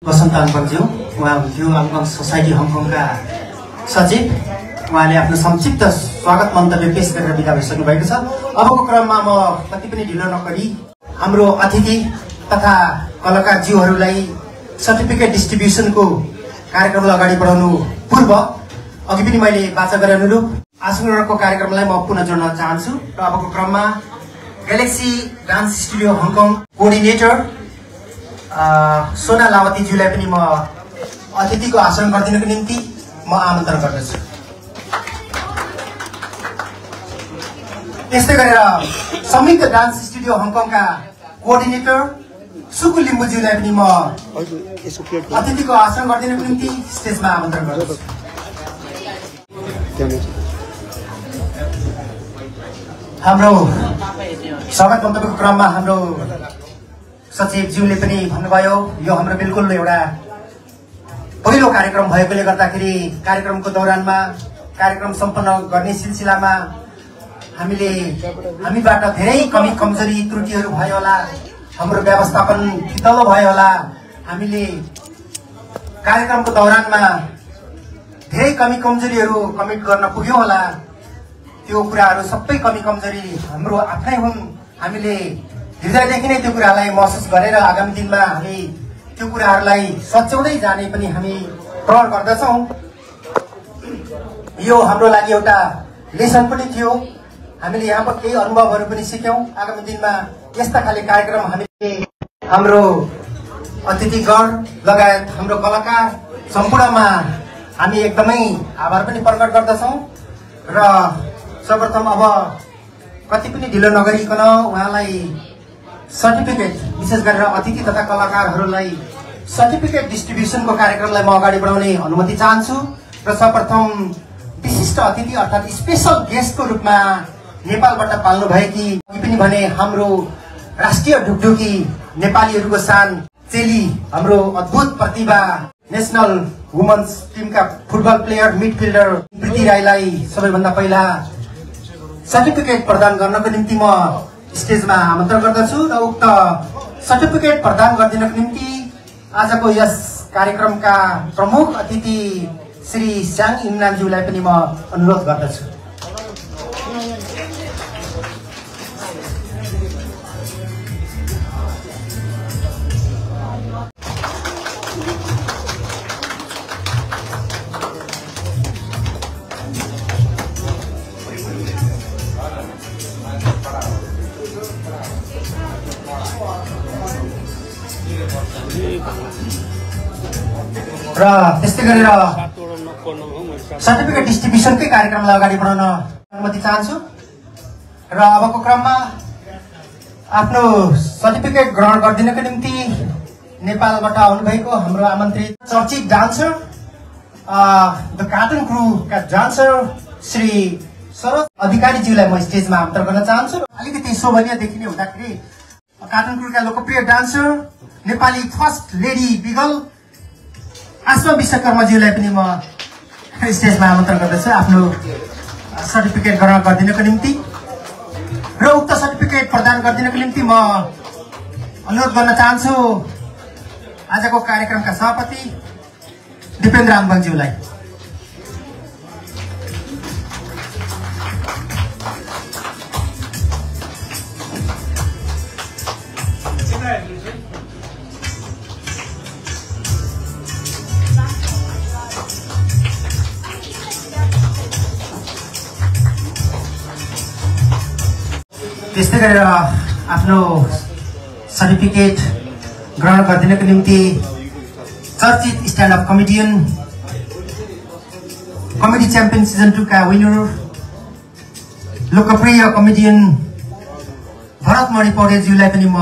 वसन्त अङ्कलज्यू उहाँ हुन्थ्यो uncle society हङकङका सचिव। उहाँले आफ्नो संक्षिप्त स्वागत मन्तव्य पेश गरेर बिदा भइसक्नु भएको छ। अबको क्रममा म कति पनि ढिलो नगरी हाम्रो अतिथि तथा कलाकारज्यूहरूलाई सर्टिफिकेट डिस्ट्रिब्युसनको कार्यक्रमलाई अगाडि बढाउनु पूर्व अघि पनि मैले वाचा गरे अनुरूप आजको कार्यक्रमलाई म पुनः जोड्न चाहन्छु। र अबको क्रममा galaxy dance studio Hong Kong coordinator सोना लावतीज्यूलाई पनि म अतिथिको आसन गरिदिनको निम्ति म आमन्त्रण गर्दछु। त्यस्तै गरेर संयुक्त डान्स स्टुडियो हङकङका कोअर्डिनेटर सुकु लिम्बुज्यूलाई पनि म अतिथिको आसन गरिदिनको निम्ति स्टेजमा आमन्त्रण गर्दछु। हाम्रो स्वागत मन्तव्यको क्रममा हाम्रो सचिवज्यूले पनि भन्नुभयो यो हाम्रो बिल्कुल एउटा पहिलो कार्यक्रम भएकोले गर्दाखेरि कार्यक्रमको दौरानमा कार्यक्रम सम्पन्न गर्ने सिलसिलामा हामीबाट धेरै कमी कमजोरी त्रुटिहरू भयो होला, हाम्रो व्यवस्थापन फितलो भयो होला, हामीले कार्यक्रमको दौरानमा धेरै कमी कमजोरीहरू कमिट गर्न पुग्यो होला। त्यो कुराहरू सबै कमी कमजोरी हाम्रो आफ्नै हुन्। हामीले हृदयदेखि नै त्यो कुरालाई महसुस गरेर आगामी दिनमा हामी त्यो कुराहरूलाई सच्याउँदै जाने पनि हामी प्रण गर्दछौँ। यो हाम्रो लागि एउटा लेसन पनि थियो। हामीले यहाँको केही अनुभवहरू पनि सिक्यौँ। आगामी दिनमा यस्ता खाले कार्यक्रम हामीले हाम्रो अतिथिगण लगायत हाम्रो कलाकार सम्पूर्णमा हामी एकदमै आभार पनि प्रकट गर्दछौँ। र सर्वप्रथम अब कति पनि ढिलो नगरिकन उहाँलाई सर्टिफिकेट, विशेष गरेर अतिथि तथा कलाकारहरूलाई सर्टिफिकेट डिस्ट्रिब्युसनको कार्यक्रमलाई म अगाडि बढाउने अनुमति चाहन्छु। र सर्वप्रथम विशिष्ट अतिथि अर्थात् स्पेसल गेस्टको रूपमा नेपालबाट पाल्नु भएकी पनि भने हाम्रो राष्ट्रिय ढुकढुकी नेपालीहरूको शान चेली, हाम्रो अद्भुत प्रतिभा नेसनल वुमन्स टिमका फुटबल प्लेयर मिडफिल्डर प्रीति राईलाई सबैभन्दा पहिला सर्टिफिकेट प्रदान गर्नको निम्ति म स्टेजमा आमन्त्रण गर्दछु। र उक्त सर्टिफिकेट प्रदान गरिदिनको निम्ति आजको यस कार्यक्रमका प्रमुख अतिथि श्री स्याङ इमरानज्यूलाई पनि म अनुरोध गर्दछु। र त्यस्तै गरेर सर्टिफिकेट डिस्ट्रिब्युसनकै कार्यक्रमलाई अगाडि बढाउन अनुमति चाहन्छु। र अबको क्रममा आफ्नो सर्टिफिकेट ग्रहण गरिदिनको निम्ति नेपालबाट आउनुभएको हाम्रो आमन्त्रित चर्चित डान्सर द कार्टुन क्रुका डान्सर श्री सरोज अधिकारीज्यूलाई म स्टेजमा आमन्त्रण गर्न चाहन्छु। अलिकति शोभनीय देखिने हुँदाखेरि कार्टुन क्रुका लोकप्रिय डान्सर नेपाली फर्स्ट लेडी बिगल आश्वा विश्वकर्माज्यूलाई पनि म स्टेजमा आमन्त्रण गर्दछु आफ्नो सर्टिफिकेट ग्रहण गरिदिनको निम्ति। र उक्त सर्टिफिकेट प्रदान गरिदिनको निम्ति म अनुरोध गर्न चाहन्छु आजको कार्यक्रमका सभापति दिपेन्द्र आम्बङज्यूलाई। त्यस्तै गरेर आफ्नो सर्टिफिकेट ग्रहण गरिदिनको निम्ति चर्चित stand-up comedian, comedy champion season 2 का विनर, लोकप्रिय कमेडियन भरतमणि पौडेलज्यूलाई पनि म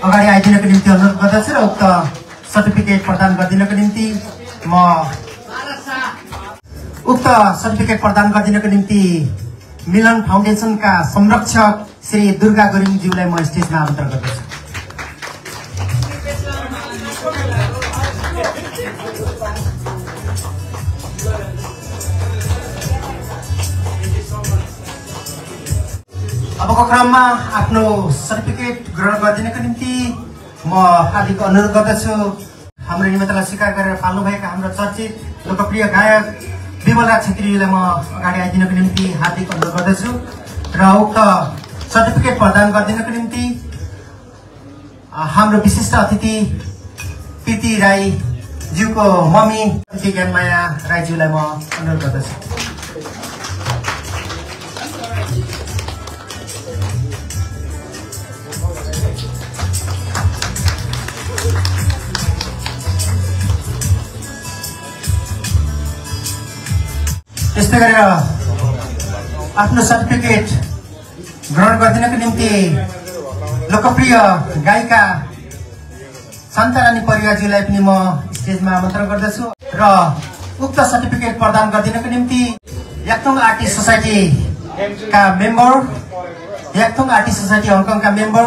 अगाडि आइदिनको निम्ति अनुरोध गर्दछु। र उक्त सर्टिफिकेट प्रदान गरिदिनको निम्ति मिलन फाउन्डेसनका संरक्षक श्री दुर्गा गुरुङज्यूलाई म स्टेजमा आमन्त्रण गर्दछु। अबको क्रममा आफ्नो सर्टिफिकेट ग्रहण गरिदिनको निम्ति म हार्दिक अनुरोध गर्दछु हाम्रो निमन्त्रणलाई स्वीकार गरेर पाल्नुभएका हाम्रो चर्चित लोकप्रिय गायक विमलराज छेत्रीजीलाई म अगाडि आइदिनको निम्ति हार्दिक अनुरोध गर्दछु र उक्त सर्टिफिकेट प्रदान गरिदिनको निम्ति हाम्रो विशिष्ट अतिथि प्रीति राईज्यूको मम्मी अतिथि ज्ञानमाया राईज्यूलाई म अनुरोध गर्दछु। त्यस्तै गरेर आफ्नो सर्टिफिकेट ग्रहण गरिदिनको निम्ति लोकप्रिय गायिका शान्तारानी परिवारजीलाई पनि म स्टेजमा आमन्त्रण गर्दछु र उक्त सर्टिफिकेट प्रदान गरिदिनको निम्ति याक्थोङ आर्टिस्ट सोसाइटीका मेम्बर, याक्थोङ आर्टिस्ट सोसाइटी हङकङका मेम्बर,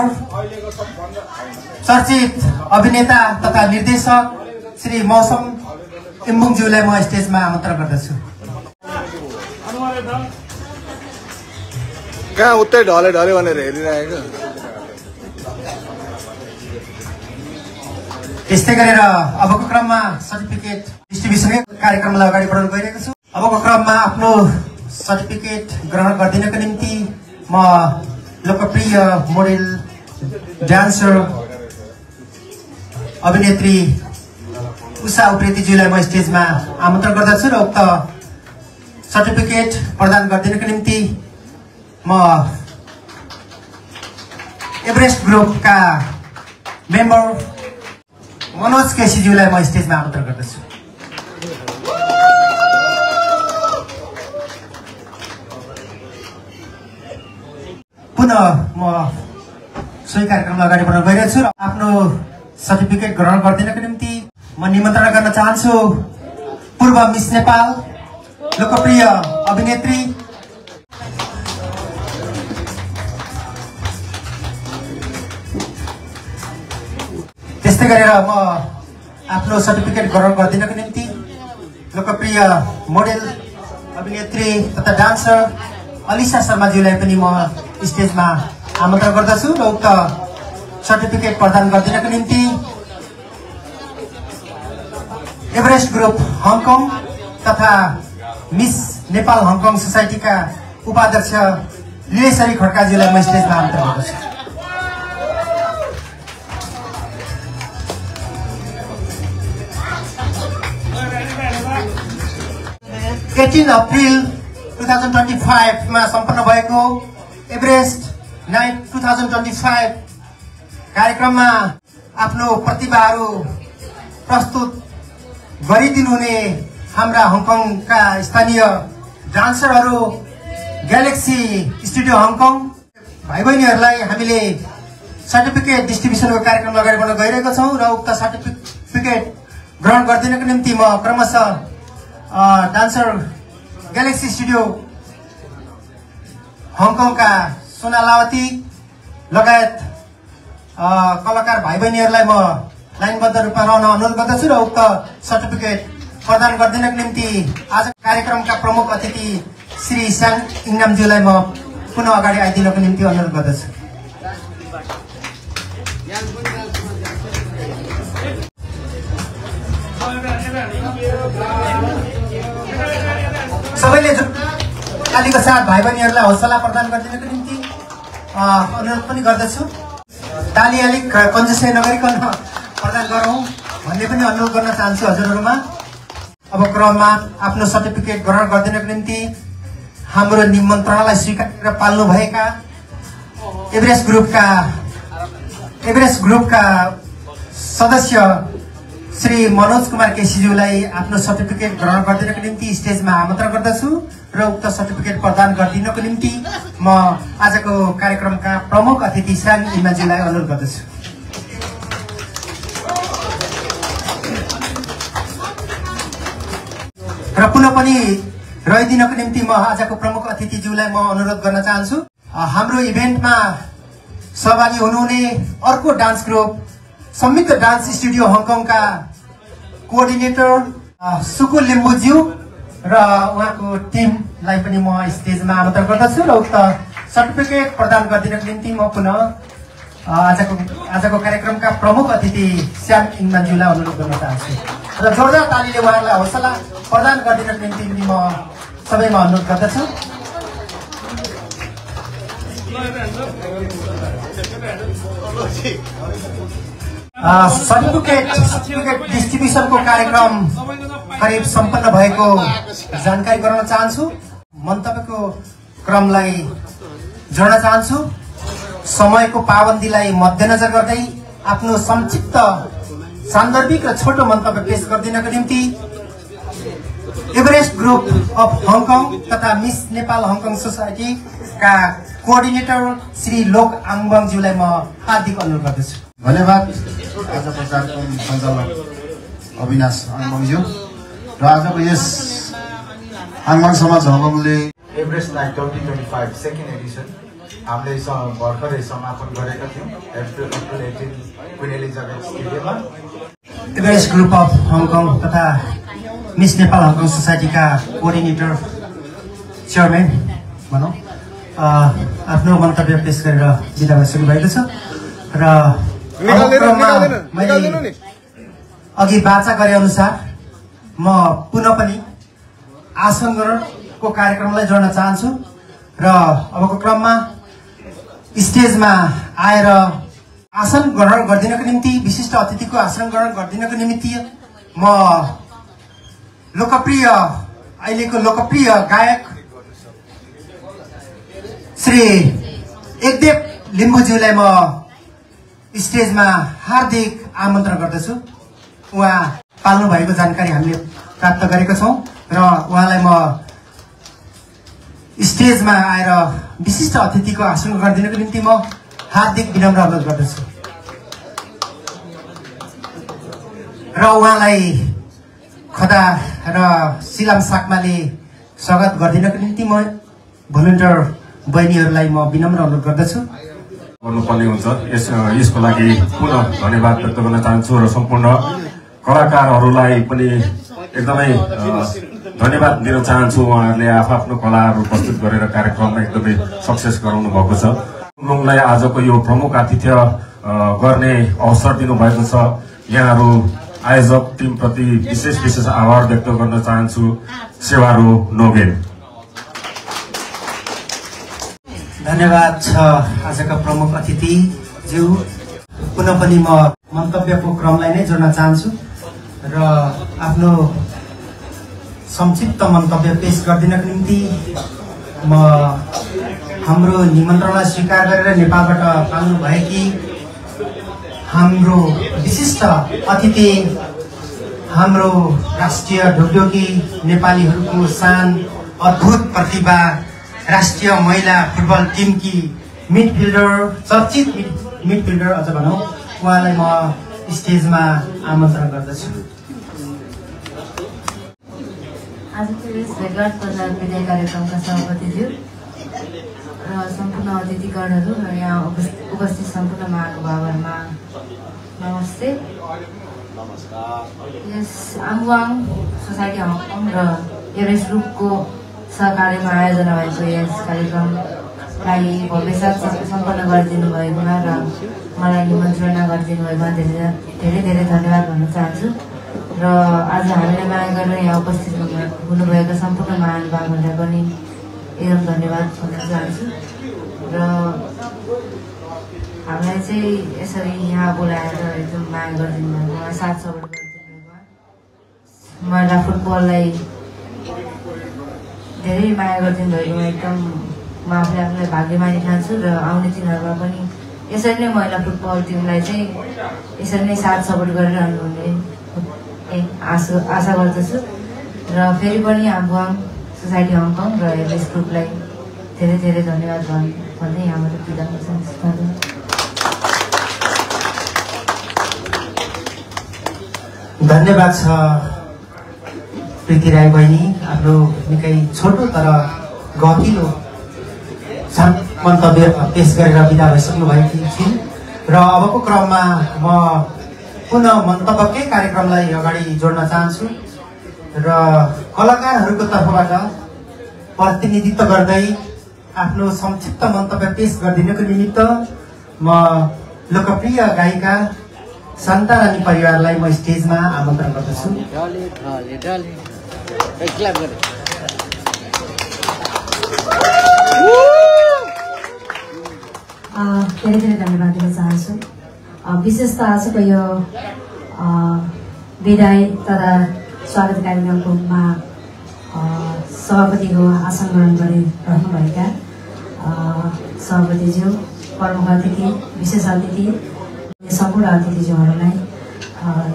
चर्चित अभिनेता तथा निर्देशक श्री मौसम इम्बुङज्यूलाई म स्टेजमा आमन्त्रण गर्दछु। कहाँ उतै ढले ढले भनेर हेरिरहेको। त्यस्तै गरेर अबको क्रममा सर्टिफिकेट डिस्ट्रिब्युसन कार्यक्रमलाई अगाडि बढाउन गइरहेको छु। अबको क्रममा आफ्नो सर्टिफिकेट ग्रहण गरिदिनको निम्ति म लोकप्रिय मोडेल, डान्सर, अभिनेत्री उषा उप्रेतीज्यूलाई म स्टेजमा आमन्त्रण गर्दछु र उक्त सर्टिफिकेट प्रदान गरिदिनको निम्ति म एभरेस्ट ग्रुपका मेम्बर मनोज केसीज्यूलाई म स्टेजमा आमन्त्रण गर्दछु। पुनः म सोही कार्यक्रमलाई अगाडि बढाउन गइरहेको छु र आफ्नो सर्टिफिकेट ग्रहण गरिदिनको निम्ति म निमन्त्रणा गर्न चाहन्छु पूर्व मिस नेपाल लोकप्रिय अभिनेत्री त्यस्तै गरेर म आफ्नो सर्टिफिकेट ग्रहण गरिदिनको निम्ति लोकप्रिय मोडेल, अभिनेत्री तथा डान्सर अलिसा शर्माज्यूलाई पनि म स्टेजमा आमन्त्रण गर्दछु र उक्त सर्टिफिकेट प्रदान गरिदिनको निम्ति एभरेस्ट ग्रुप हङकङ तथा मिस नेपाल हङकङ सोसाइटीका उपाध्यक्ष लीलेश्वरी खड्काज्यूलाई म स्टेजमा आमन्त्रण गर्दछु। 18 अप्रिल 2025 मा सम्पन्न भएको एभरेस्ट नाइट 2025 कार्यक्रममा आफ्नो प्रतिभाहरू प्रस्तुत गरिदिनुहुने हाम्रा हङकङका स्थानीय डान्सरहरू ग्यालेक्सी स्टुडियो हङकङ भाइ बहिनीहरूलाई हामीले सर्टिफिकेट डिस्ट्रिब्युसनको कार्यक्रम अगाडि बढाउन गइरहेका छौं र उक्त सर्टिफिकेट ग्रहण गरिदिनको निम्ति म क्रमशः डान्सर ग्यालेक्सी स्टुडियो हङकङका सोनालावती लगायत कलाकार भाइ बहिनीहरूलाई म लाइनबद्ध रूपमा रहन अनुरोध गर्दछु र उक्त सर्टिफिकेट प्रदान गरिदिनको निम्ति आज कार्यक्रमका प्रमुख अतिथि श्री स्याङ इङनामज्यूलाई म पुनः अगाडि आइदिनको निम्ति अनुरोध गर्दछु। सबैले तालीको साथ भाइ बहिनीहरूलाई हौसला प्रदान गरिदिनको निम्ति अनुरोध पनि गर्दछु। ताली अलिक कन्जुसै नगरिकन प्रदान गरौँ भन्ने पनि अनुरोध गर्न चाहन्छु हजुरहरूमा। अब क्रममा आफ्नो सर्टिफिकेट ग्रहण गरिदिनको निम्ति हाम्रो निमन्त्रणालाई स्वीकार गरेर पाल्नुभएका एभरेस्ट ग्रुपका सदस्य श्री मनोज कुमार केसीज्यूलाई आफ्नो सर्टिफिकेट ग्रहण गरिदिनको निम्ति स्टेजमा आमन्त्रण गर्दछु र उक्त सर्टिफिकेट प्रदान गरिदिनको निम्ति म आजको कार्यक्रमका प्रमुख अतिथि स्याङ इङनामज्यूलाई अनुरोध गर्दछु। र पुनः पनि रहिदिनको निम्ति म आजको प्रमुख अतिथिज्यूलाई म अनुरोध गर्न चाहन्छु। हाम्रो इभेन्टमा सहभागी हुनुहुने अर्को डान्स ग्रुप संयुक्त डान्स स्टुडियो हङकङका कोअर्डिनेटर सुकु लिम्बुज्यू र उहाँको टिमलाई पनि म स्टेजमा आमन्त्रण गर्दछु र उक्त सर्टिफिकेट प्रदान गरिदिनको निम्ति म पुनः आजको कार्यक्रमका प्रमुख अतिथि श्याम इङमाज्यूलाई अनुरोध गर्न चाहन्छु र जोरदार तालीले उहाँलाई हौसला प्रदान गरिदिनको निम्ति म सबैमा अनुरोध गर्दछु। सर्टिफिकेट डिस्ट्रिब्युसनको कार्यक्रम करिब सम्पन्न भएको जानकारी गराउन चाहन्छु। मन्तव्यको क्रमलाई जोड्न चाहन्छु। समयको पाबन्दीलाई मध्यनजर गर्दै आफ्नो संक्षिप्त सान्दर्भिक र छोटो मन्तव्य पेश गरिदिनको निम्ति एभरेस्ट ग्रुप अफ हङकङ तथा मिस नेपाल हङकङ सोसाइटीका कोअर्डिनेटर श्री लोक आङबाङज्यूलाई म हार्दिक अनुरोध गर्दछु। धन्यवाद आजको कार्यक्रम सञ्चालक अविनाश आङबाङज्यू र आजको यस आङबाङ समाज हङकङले एभरेस्ट नाइट 2025 सेकेन्ड एडिसन हामीले भर्खरै समापन गरेका थियौँ अप्रिल 18 क्वीन एलिजाबेथ स्टेडियममा। एभरेस्ट ग्रुप अफ हङकङ तथा मिस नेपाल हङकङ सोसाइटीका कोअर्डिनेटर चेयरम्यान भनौँ आफ्नो मन्तव्य पेश गरेर बिदा भइसक्नु भएको छ र मैले अघि वाचा गरे अनुसार म पुनः पनि आसन ग्रहणको कार्यक्रमलाई जोड्न चाहन्छु र अबको क्रममा स्टेजमा आएर आसन ग्रहण गरिदिनको निम्ति विशिष्ट अतिथिको आसन ग्रहण गरिदिनको निम्ति म अहिलेको लोकप्रिय गायक श्री एकदेव लिम्बुज्यूलाई म स्टेजमा हार्दिक आमन्त्रण गर्दछु। उहाँ पाल्नु भएको जानकारी हामीले प्राप्त गरेका छौँ र उहाँलाई म स्टेजमा आएर विशिष्ट अतिथिको आसन गरिदिनको निम्ति म हार्दिक विनम्र अनुरोध गर्दछु र उहाँलाई खदा र सिलाम साक्माले स्वागत गरिदिनको निम्ति म भोलिन्टियर बहिनीहरूलाई म विनम्र अनुरोध गर्दछु। गर्नुपर्ने हुन्छ। यसको लागि पुनः धन्यवाद व्यक्त गर्न चाहन्छु र सम्पूर्ण कलाकारहरूलाई पनि एकदमै धन्यवाद दिन चाहन्छु। उहाँहरूले आफ्नो कलाहरू प्रस्तुत गरेर कार्यक्रममा एकदमै सक्सेस गराउनु भएको छ। उहाँलाई आजको यो प्रमुख आतिथ्य गर्ने अवसर दिनुभएको छ। यहाँहरू आयोजक टिमप्रति विशेष आभार व्यक्त गर्न चाहन्छु। सेवारो नोगेन। धन्यवाद छ आजका प्रमुख अतिथिज्यू। पुनः पनि म मन्तव्यको क्रमलाई नै जोड्न चाहन्छु र आफ्नो संक्षिप्त मन्तव्य पेश गरिदिनको निम्ति म हाम्रो निमन्त्रणा स्वीकार गरेर नेपालबाट पाल्नु भएकी हाम्रो विशिष्ट अतिथि हाम्रो राष्ट्रिय ढोकढोकी नेपालीहरूको शान अद्भुत प्रतिभा राष्ट्रिय महिला फुटबल टिमकी मिडफिल्डर चर्चित मिडफिल्डर अझ भनौँ उहाँलाई म स्टेजमा आमन्त्रण गर्दछु। आजको यस भेटघाट प्रचार विदाय कार्यक्रमका सभापतिज्यू र सम्पूर्ण अतिथिगणहरू र यहाँ उपस्थित सम्पूर्ण महानुभावहरूमा नमस्ते। यस आङबाङ सोसाइटी हङकङ र एभरेस्ट ग्रुपको सहकार्यमा आयोजना भएको यस कार्यक्रमलाई भव्यसाथ सम्पन्न गरिदिनु भएकोमा र मलाई निमन्त्रणा गरिदिनु भएकोमा धेरै धन्यवाद भन्न चाहन्छु र आज हामीले माया गरेर यहाँ उपस्थित हुनुभएका सम्पूर्ण महानुभावहरूलाई पनि एकदम धन्यवाद भन्न चाहन्छु र हामीलाई चाहिँ यसरी यहाँ बोलाएर एकदम माया गरिदिनु भएकोमा साथ सपोर्ट गरिदिनु भएकोमा महिला फुटबललाई धेरै माया गरिदिनु भएकोमा एकदम म आफूलाई भाग्यमानी ठान्छु र आउने दिनहरूमा पनि यसरी नै महिला फुटबल टिमलाई चाहिँ यसरी नै साथ सपोर्ट गरिरहनु हुने आशा गर्दछु र फेरि पनि आङबाङ सोसाइटी हङकङ र एभरेस्ट ग्रुपलाई धेरै धन्यवाद भन्दै यहाँबाट बिदा हुन चाहन्छु। धन्यवाद छ प्रीति राई बहिनी। आफ्नो निकै छोटो तर गहिलो मन्तव्य पेश गरेर बिदा भइसक्नु भएकी छिन् र अबको क्रममा म पुनः मन्तव्यकै कार्यक्रमलाई अगाडि जोड्न चाहन्छु र कलाकारहरूको तर्फबाट प्रतिनिधित्व गर्दै आफ्नो संक्षिप्त मन्तव्य पेश गरिदिनको निमित्त म लोकप्रिय गायिका शान्ता रानी परिवारलाई म स्टेजमा आमन्त्रण गर्दछु। धेरै धेरै धन्यवाद दिन चाहन्छु। विशेष त आजको यो विदाय तथा स्वागत कार्यक्रममा सभापतिको आसन ग्रहण गरिरहनुभएका सभापतिज्यू, प्रमुख अतिथि, विशेष अतिथि, सम्पूर्ण अतिथिज्यूहरूलाई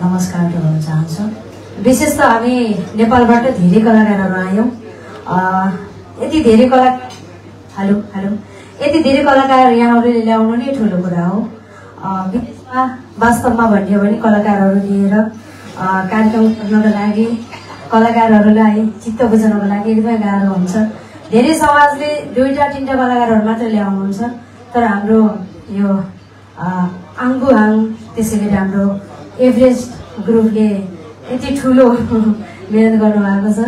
नमस्कार गर्न चाहन्छु। विशेष त हामी नेपालबाट धेरै कलाकारहरू आयौँ। यति धेरै यति धेरै कलाकार यहाँहरूले ल्याउनु नै ठुलो कुरा हो। वास्तवमा भन्यो भने कलाकारहरू लिएर कार्यक्रम गर्नको लागि, कलाकारहरूलाई चित्त बुझाउनको लागि एकदमै गाह्रो हुन्छ। धेरै समाजले 2-3 कलाकारहरू मात्र ल्याउनुहुन्छ, तर हाम्रो यो आङ्गुहाङ त्यसै गरी हाम्रो एभरेस्ट ग्रुपले यति ठुलो मेहनत गर्नुभएको छ।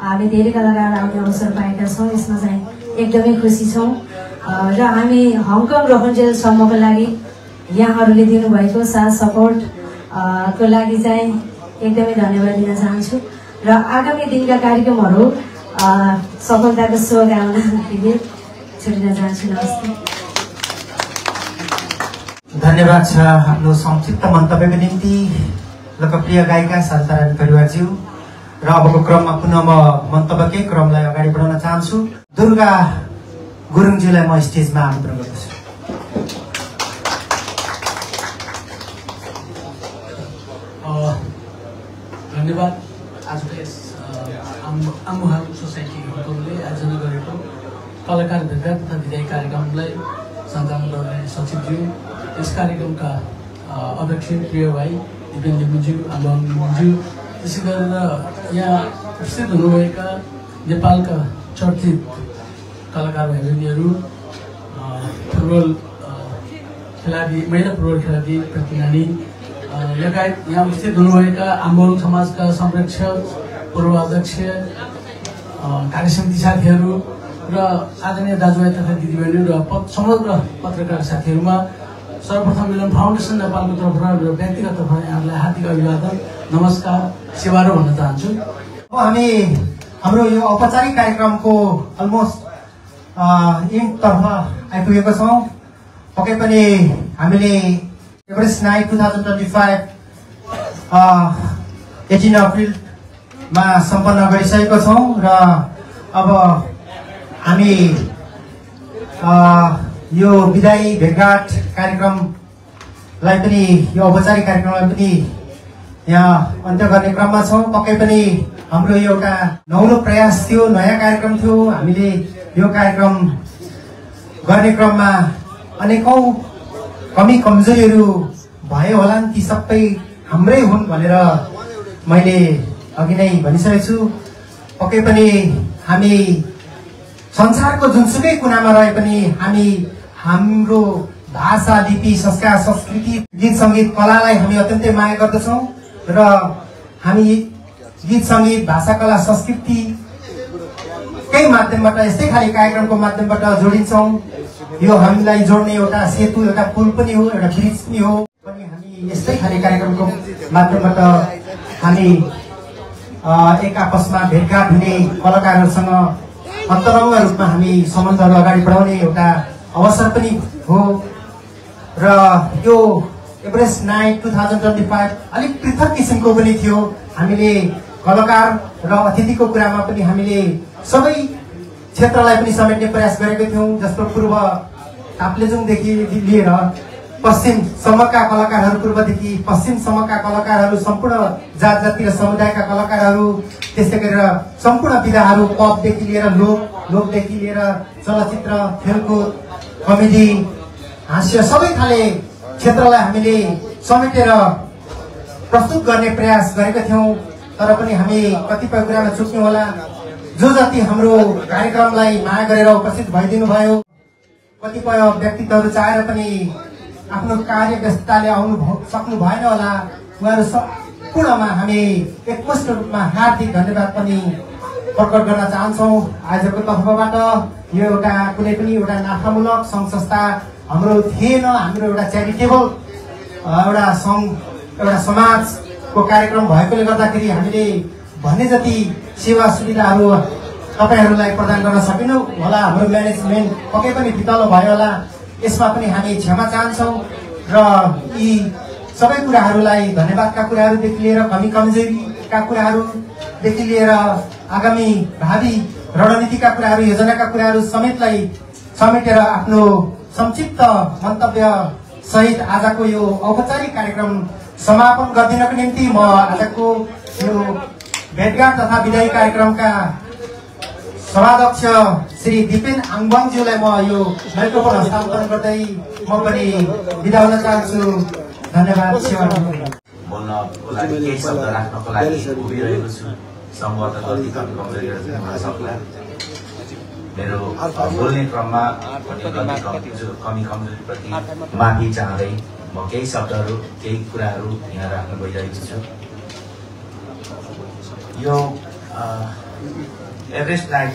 हामी धेरै कलाकार आउने अवसर पाएका छौँ, यसमा चाहिँ एकदमै खुसी छौँ। र हामी हङकङ रहन्जेलसम्मको लागि यहाँहरूले दिनुभएको साथ सपोर्ट को लागि चाहिँ एकदमै धन्यवाद दिन चाहन्छु। र आगामी दिनका कार्यक्रमहरू सफलताको शुभकामना दिँदै छुट्टिन चाहन्छु। नमस्ते। धन्यवाद छ आफ्नो संक्षिप्त मन्तव्यको निम्ति लोकप्रिय गायिका शान्ता रानी परिवारज्यू। र अबको क्रममा पुनः म मन्तव्यकै क्रमलाई अगाडि बढाउन चाहन्छु। दुर्गा गुरुङज्यूलाई म स्टेजमा आमन्त्रण गर्दछु। धन्यवाद। आजको यस आमुहाङ सोसाइटी हङकङले आयोजना गरेको कलाकार भेटघाट तथा विदाय कार्यक्रमलाई सञ्चालन गर्ने सचिवज्यू, यस कार्यक्रमका अध्यक्ष प्रिय भाइ दिपेन लिम्बुज्यू, आम्बाङज्यू, त्यसै गरेर यहाँ उपस्थित हुनुभएका नेपालका चर्चित कलाकार भाइ बहिनीहरू, फुटबल खेलाडी, महिला फुटबल खेलाडी प्रतिनानी लगायत यहाँ उपस्थित हुनुभएका आम्बोङ समाजका संरक्षक, पूर्व अध्यक्ष, कार्यसमिति साथीहरू र आदरणीय दाजुभाइ तथा दिदीबहिनी र समग्र पत्रकार साथीहरूमा सर्वप्रथम मिलन फाउन्डेसन नेपालको तर्फबाट र व्यक्तिगत तर्फबाट यहाँलाई हार्दिक अभिवादन, नमस्कार, सेवारो भन्न चाहन्छु। अब हामी हाम्रो यो औपचारिक कार्यक्रमको अलमोस्ट एन्डतर्फ आइपुगेको छौँ। पक्कै पनि हामीले एभरेस्ट नाइट 2025 18 अप्रिलमा सम्पन्न गरिसकेको छौँ र अब हामी यो विदाई भेटघाट कार्यक्रमलाई पनि, यो औपचारिक कार्यक्रमलाई पनि यहाँ अन्त्य गर्ने क्रममा छौँ। पक्कै पनि हाम्रो एउटा नौलो प्रयास थियो, नयाँ कार्यक्रम थियो। हामीले यो कार्यक्रम गर्ने क्रममा अनेकौं कमी कमजोरीहरू भयो होलान्, ती सबै हाम्रै हुन् भनेर मैले अघि नै भनिसकेको छु। पक्कै पनि हामी संसारको जुनसुकै कुनामा रहे पनि हामी हाम्रो भाषा, लिपि, संस्कार, संस्कृति, गीत सङ्गीत, कलालाई हामी अत्यन्तै माया गर्दछौँ र हामी गीत सङ्गीत, भाषा, कला, संस्कृतिकै माध्यमबाट, यस्तै खाले कार्यक्रमको माध्यमबाट जोडिन्छौँ। यो हामीलाई जोड्ने एउटा सेतु, एउटा पुल पनि हो, एउटा ब्रिज पनि हो। पनि हामी यस्तै खाले कार्यक्रमको माध्यमबाट हामी एक आपसमा भेटघाट हुने, कलाकारहरूसँग अन्तरङ्ग रूपमा हामी सम्बन्धहरू अगाडि बढाउने एउटा अवसर पनि हो। र यो एभरेस्ट नाइट 2025 अलिक पृथक किसिमको पनि थियो। हामीले कलाकार र अतिथिको कुरामा पनि हामीले सबै क्षेत्रलाई पनि समेट्ने प्रयास गरेका थियौँ। जस्तो पूर्व ताप्लेजुङदेखि लिएर पश्चिमसम्मका कलाकारहरू, पूर्वदेखि पश्चिमसम्मका कलाकारहरू, सम्पूर्ण जात जाति र समुदायका कलाकारहरू, त्यसै गरेर सम्पूर्ण विधाहरू, पपदेखि लिएर लोकदेखि लिएर चलचित्र, खेलकुद, कमेडी, हास्य, सबै खाले क्षेत्रलाई हामीले समेटेर प्रस्तुत गर्ने प्रयास गरेका थियौँ। तर पनि हामी कतिपय कुरामा चुक्यौँ होला। जो जति हाम्रो कार्यक्रमलाई माया गरेर उपस्थित भइदिनु भयो, कतिपय व्यक्तित्वहरू चाहेर पनि आफ्नो कार्य व्यस्तताले आउनु सक्नु भएन होला। उहाँहरू सम्पूर्णमा हामी एकमुष्ट रूपमा हार्दिक धन्यवाद पनि प्रकट गर्न चाहन्छौँ। आजको तर्फबाट यो एउटा कुनै पनि एउटा नाफामूलक सङ्घ संस्था हाम्रो थिएन। हाम्रो एउटा च्यारिटेबल एउटा सङ्घ एउटा समाजको कार्यक्रम भएकोले गर्दाखेरि हामीले भन्ने जति सेवा सुविधाहरू तपाईँहरूलाई प्रदान गर्न सकेनौँ होला। हाम्रो म्यानेजमेन्ट पक्कै पनि वितलो भयो होला, यसमा पनि हामी क्षमा चाहन्छौँ र यी सबै कुराहरूलाई धन्यवादका कुराहरूदेखि लिएर कमी कमजोरीका कुराहरूदेखि लिएर आगामी भावी रणनीतिका कुराहरू योजनाका कुराहरू समेतलाई समेटेर आफ्नो संक्षिप्त मन्तव्य सहित आजको यो औपचारिक कार्यक्रम समापन गरिदिनको निम्ति म आजको यो भेटघाट तथा विदायी कार्यक्रमका सभाध्यक्ष श्री दिपेन आङबाङज्यूलाई म यो माइक्रोफोन हस्तान्तरण गर्दै म पनि बिदा हुन चाहन्छु। धन्यवाद। बोल्नको लागि केही शब्द राख्नको लागि उभिरहेको छु। सम्भवतः गल्ती कमी कमजोरीहरू हुन सक्ला। मेरो बोल्ने क्रममा कमी कमजोरीप्रति माफी चाहँदै म केही शब्दहरू केही कुराहरू यहाँ राख्न गइरहेको छु। यो एभरेस्ट नाइट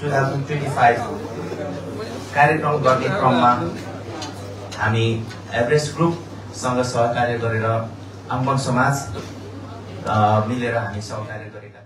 2025 कार्यक्रम गर्ने क्रममा हामी एभरेस्ट ग्रुपसँग सहकार्य गरेर आङबाङ समाज मिलेर हामी सहकार्य गरेका